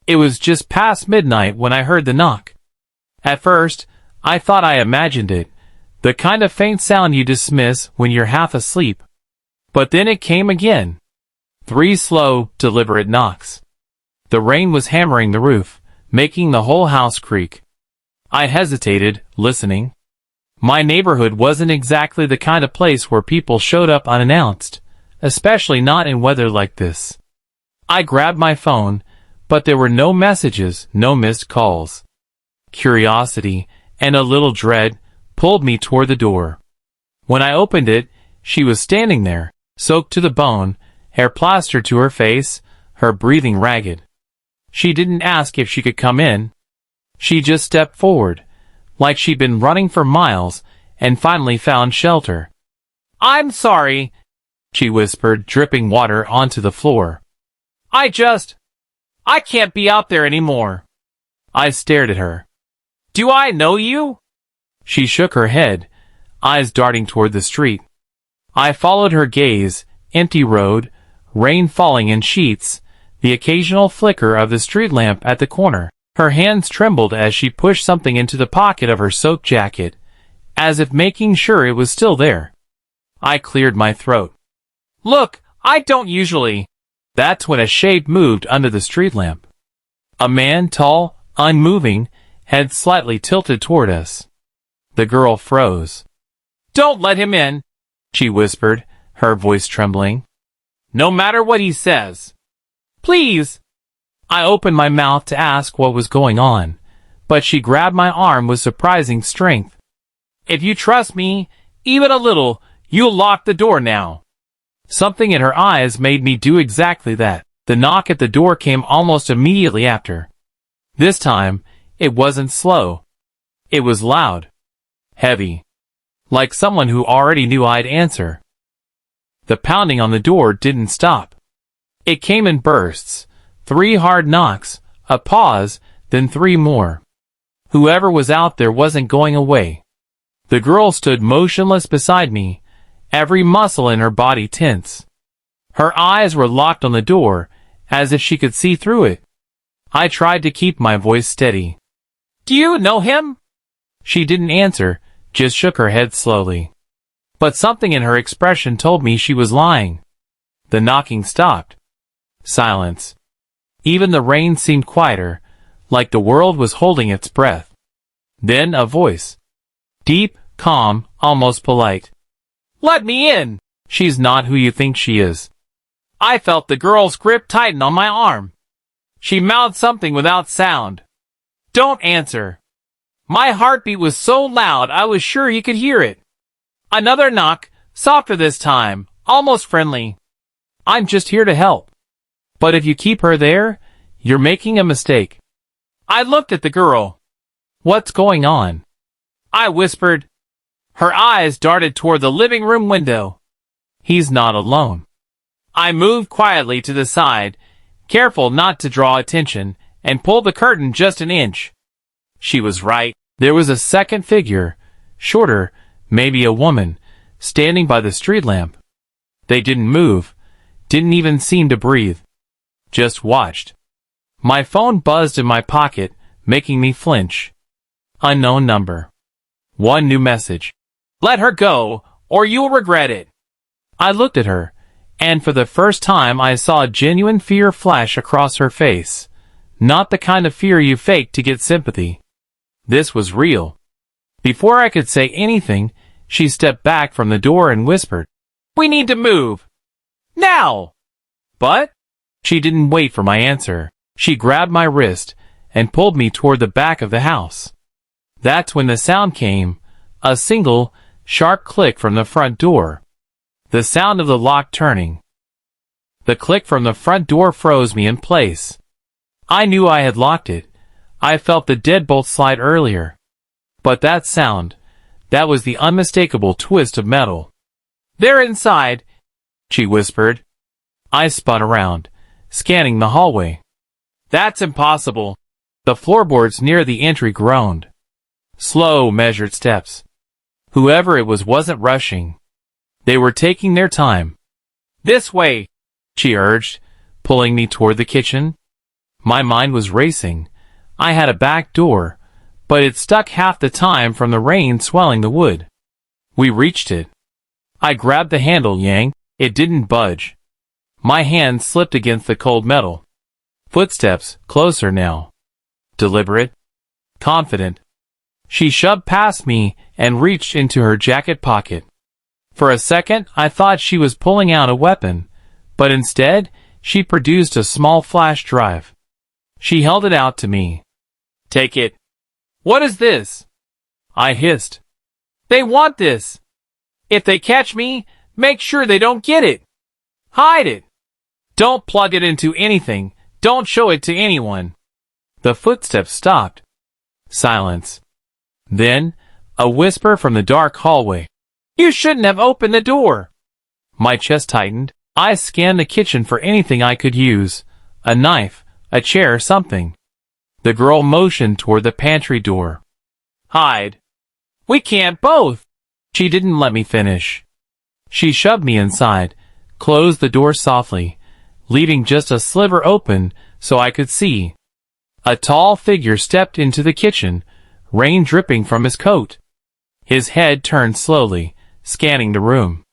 It was just past midnight when I heard the knock. At first, I thought I imagined it, the kind of faint sound you dismiss when you're half asleep. But then it came again. 3 slow, deliberate knocks. The rain was hammering the roof, making the whole house creak. I hesitated, listening. My neighborhood wasn't exactly the kind of place where people showed up unannounced, especially not in weather like this. I grabbed my phone, but there were no messages, no missed calls. Curiosity, and a little dread, pulled me toward the door. When I opened it, she was standing there, soaked to the bone, hair plastered to her face, her breathing ragged. She didn't ask if she could come in. She just stepped forward, like she'd been running for miles, and finally found shelter. "I'm sorry," she whispered, dripping water onto the floor. I can't be out there anymore." I stared at her. "Do I know you?" She shook her head, eyes darting toward the street. I followed her gaze, empty road, rain falling in sheets, the occasional flicker of the street lamp at the corner. Her hands trembled as she pushed something into the pocket of her soaked jacket, as if making sure it was still there. I cleared my throat. "Look, I don't usually." That's when a shape moved under the street lamp. A man, tall, unmoving, head slightly tilted toward us. The girl froze. "Don't let him in," she whispered, her voice trembling. "No matter what he says. Please." I opened my mouth to ask what was going on, but she grabbed my arm with surprising strength. "If you trust me, even a little, you'll lock the door now." Something in her eyes made me do exactly that. The knock at the door came almost immediately after. This time, it wasn't slow. It was loud. Heavy. Like someone who already knew I'd answer. The pounding on the door didn't stop. It came in bursts. 3 hard knocks, a pause, then 3 more. Whoever was out there wasn't going away. The girl stood motionless beside me, every muscle in her body tense. Her eyes were locked on the door, as if she could see through it. I tried to keep my voice steady. "Do you know him?" She didn't answer, just shook her head slowly. But something in her expression told me she was lying. The knocking stopped. Silence. Even the rain seemed quieter, like the world was holding its breath. Then a voice. Deep, calm, almost polite. "Let me in!" "She's not who you think she is." I felt the girl's grip tighten on my arm. She mouthed something without sound. "Don't answer." My heartbeat was so loud I was sure he could hear it. Another knock, softer this time, almost friendly. "I'm just here to help. But if you keep her there, you're making a mistake." I looked at the girl. "What's going on?" I whispered. Her eyes darted toward the living room window. "He's not alone." I moved quietly to the side, careful not to draw attention, and pulled the curtain just an inch. She was right. There was a second figure, shorter, maybe a woman, standing by the street lamp. They didn't move, didn't even seem to breathe. Just watched. My phone buzzed in my pocket, making me flinch. Unknown number. One new message. "Let her go, or you'll regret it." I looked at her, and for the first time I saw genuine fear flash across her face. Not the kind of fear you fake to get sympathy. This was real. Before I could say anything, she stepped back from the door and whispered, "We need to move. Now!" "But?" She didn't wait for my answer. She grabbed my wrist and pulled me toward the back of the house. That's when the sound came, a single, sharp click from the front door. The sound of the lock turning. The click from the front door froze me in place. I knew I had locked it. I felt the deadbolt slide earlier. But that sound, that was the unmistakable twist of metal. "They're inside," she whispered. I spun around, scanning the hallway. "That's impossible." The floorboards near the entry groaned. Slow, measured steps. Whoever it was wasn't rushing. They were taking their time. "This way," she urged, pulling me toward the kitchen. My mind was racing. I had a back door, but it stuck half the time from the rain swelling the wood. We reached it. I grabbed the handle, yanked. It didn't budge. My hand slipped against the cold metal. Footsteps, closer now. Deliberate. Confident. She shoved past me and reached into her jacket pocket. For a second, I thought she was pulling out a weapon, but instead, she produced a small flash drive. She held it out to me. Take it. What is this? I hissed. They want this. If they catch me, make sure they don't get it. Hide it. Don't plug it into anything. Don't show it to anyone. The footsteps stopped. Silence. Then, a whisper from the dark hallway. You shouldn't have opened the door. My chest tightened. I scanned the kitchen for anything I could use. A knife, a chair, something. The girl motioned toward the pantry door. Hide. We can't both. She didn't let me finish. She shoved me inside, closed the door softly, leaving just a sliver open so I could see. A tall figure stepped into the kitchen, rain dripping from his coat. His head turned slowly, scanning the room.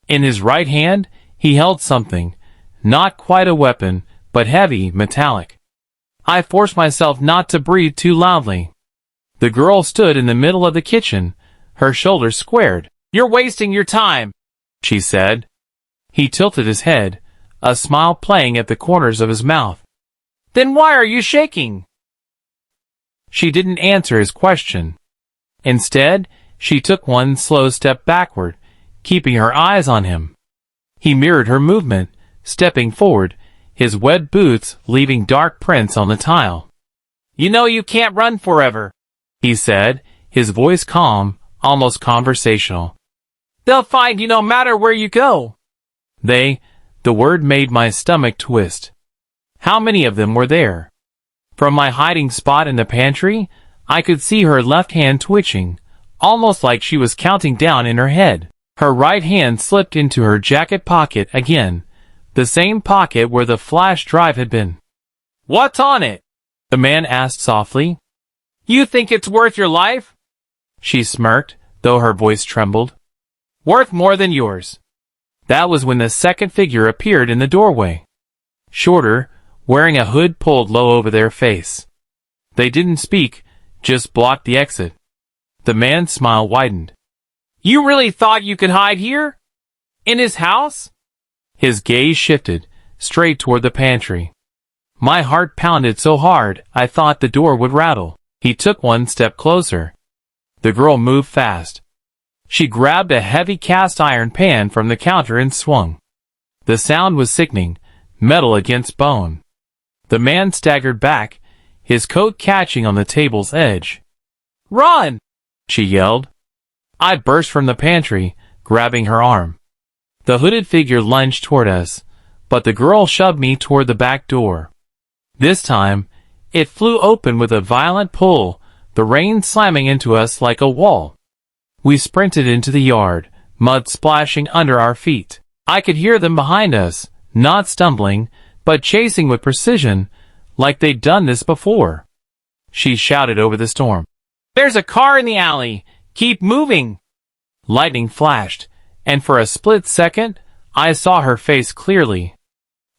In his right hand, he held something, not quite a weapon, but heavy, metallic. I forced myself not to breathe too loudly. The girl stood in the middle of the kitchen, her shoulders squared. You're wasting your time, she said. He tilted his head, a smile playing at the corners of his mouth. Then why are you shaking? She didn't answer his question. Instead, she took one slow step backward, keeping her eyes on him. He mirrored her movement, stepping forward, his wet boots leaving dark prints on the tile. You know you can't run forever, he said, his voice calm, almost conversational. They'll find you no matter where you go. The word made my stomach twist. How many of them were there? From my hiding spot in the pantry, I could see her left hand twitching, almost like she was counting down in her head. Her right hand slipped into her jacket pocket again, the same pocket where the flash drive had been. What's on it? The man asked softly. You think it's worth your life? She smirked, though her voice trembled. Worth more than yours. That was when the second figure appeared in the doorway. Shorter, wearing a hood pulled low over their face. They didn't speak, just blocked the exit. The man's smile widened. You really thought you could hide here? In his house? His gaze shifted, straight toward the pantry. My heart pounded so hard, I thought the door would rattle. He took one step closer. The girl moved fast. She grabbed a heavy cast iron pan from the counter and swung. The sound was sickening, metal against bone. The man staggered back, his coat catching on the table's edge. Run! She yelled. I burst from the pantry, grabbing her arm. The hooded figure lunged toward us, but the girl shoved me toward the back door. This time, it flew open with a violent pull, the rain slamming into us like a wall. We sprinted into the yard, mud splashing under our feet. I could hear them behind us, not stumbling, but chasing with precision, like they'd done this before. She shouted over the storm. There's a car in the alley! Keep moving! Lightning flashed, and for a split second, I saw her face clearly.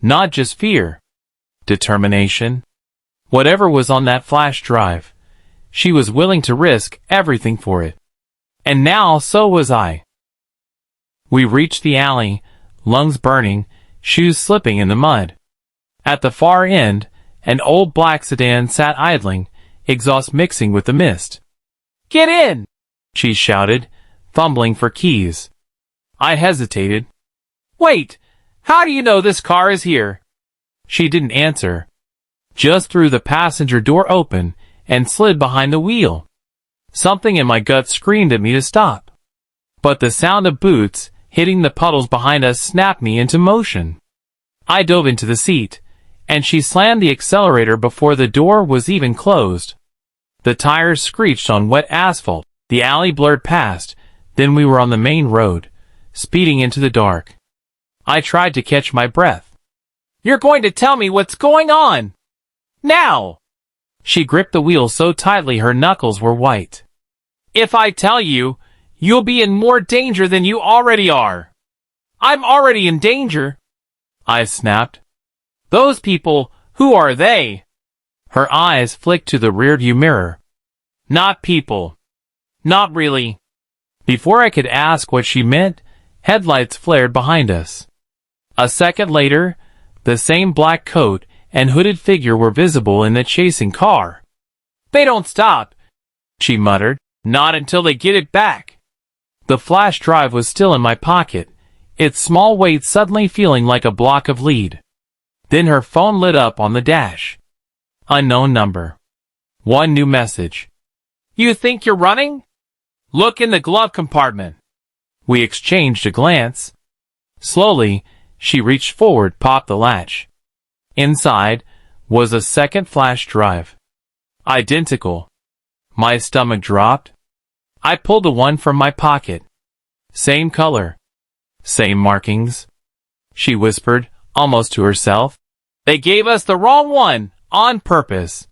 Not just fear. Determination. Whatever was on that flash drive, she was willing to risk everything for it. And now so was I. We reached the alley, lungs burning, shoes slipping in the mud. At the far end, an old black sedan sat idling, exhaust mixing with the mist. Get in! She shouted, fumbling for keys. I hesitated. Wait, how do you know this car is here? She didn't answer. Just threw the passenger door open and slid behind the wheel. Something in my gut screamed at me to stop. But the sound of boots hitting the puddles behind us snapped me into motion. I dove into the seat, and she slammed the accelerator before the door was even closed. The tires screeched on wet asphalt. The alley blurred past, then we were on the main road, speeding into the dark. I tried to catch my breath. You're going to tell me what's going on! Now! She gripped the wheel so tightly her knuckles were white. If I tell you, you'll be in more danger than you already are. I'm already in danger, I snapped. Those people, who are they? Her eyes flicked to the rearview mirror. Not people. Not really. Before I could ask what she meant, headlights flared behind us. A second later, the same black coat and hooded figure were visible in the chasing car. They don't stop, she muttered. Not until they get it back. The flash drive was still in my pocket, its small weight suddenly feeling like a block of lead. Then her phone lit up on the dash. Unknown number. One new message. You think you're running? Look in the glove compartment. We exchanged a glance. Slowly, she reached forward, popped the latch. Inside was a second flash drive. Identical. My stomach dropped. I pulled the one from my pocket. Same color. Same markings. She whispered, almost to herself. They gave us the wrong one, on purpose.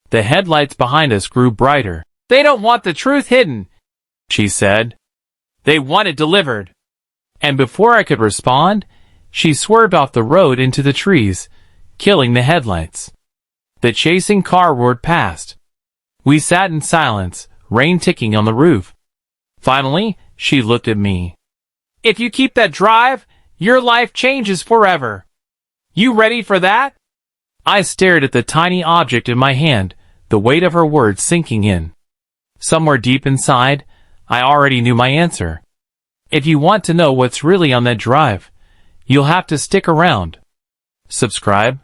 The headlights behind us grew brighter. They don't want the truth hidden, she said. They want it delivered. And before I could respond, she swerved off the road into the trees, killing the headlights. The chasing car roared past. We sat in silence, rain ticking on the roof. Finally, she looked at me. If you keep that drive, your life changes forever. You ready for that? I stared at the tiny object in my hand, the weight of her words sinking in. Somewhere deep inside, I already knew my answer. If you want to know what's really on that drive, you'll have to stick around. Subscribe.